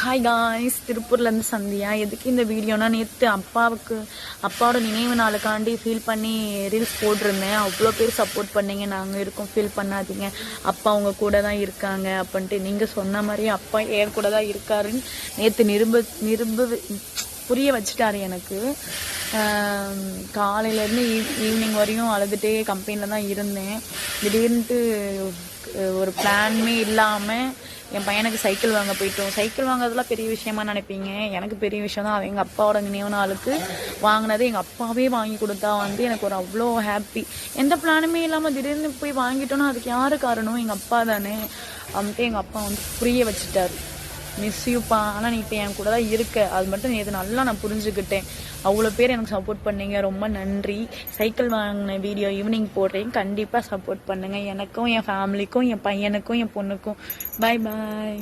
Hi guys, திருப்பூர்லேருந்து சந்தியா. எதுக்கு இந்த வீடியோனா, நேற்று அப்பாவோட நினைவு நாளுக்காண்டி ஃபீல் பண்ணி ரீல்ஸ் போட்டிருந்தேன். அவ்வளோ பேர் சப்போர்ட் பண்ணீங்க. நாங்கள் இருக்கோம், ஃபீல் பண்ணாதீங்க, அப்பா அவங்க கூட தான் இருக்காங்க அப்படின்ட்டு. நீங்கள் சொன்ன மாதிரி அப்பா என் கூட தான் இருக்காருன்னு நேற்று புரிய வச்சுட்டாரு எனக்கு. காலையிலேருந்து ஈவினிங் வரையும் அழுதுகிட்டே கம்பெனியில் தான் இருந்தேன். திடீர்னுட்டு ஒரு பிளானுமே இல்லாமல் என் பையனுக்கு சைக்கிள் வாங்க போயிட்டோம். சைக்கிள் வாங்குறதுலாம் பெரிய விஷயமா நினைப்பீங்க, எனக்கு பெரிய விஷயம் தான். எங்கள் அப்பாவோட நினைவு நாளுக்கு வாங்கினது எங்கள் அப்பாவே வாங்கி கொடுத்தா எனக்கு ஒரு அவ்வளோ ஹாப்பி. எந்த பிளானுமே இல்லாமல் திடீர்னு போய் வாங்கிட்டோன்னா அதுக்கு யாரு காரணம்? எங்கள் அப்பா தானே. எங்கள் அப்பா புரிய வச்சுட்டாரு. மிஸ் யூப்பா, ஆனால் நீ இப்போ என் கூட தான் இருக்க, அது மட்டும் நேற்று நல்லா நான் புரிஞ்சுக்கிட்டேன். அவ்வளோ பேர் எனக்கு சப்போர்ட் பண்ணீங்க, ரொம்ப நன்றி. சைக்கிள் வாங்கின வீடியோ ஈவினிங் போடுறேன், கண்டிப்பாக சப்போர்ட் பண்ணுங்கள். எனக்கும் என் ஃபேமிலிக்கும் என் பையனுக்கும் என் பொண்ணுக்கும். பாய் பாய்.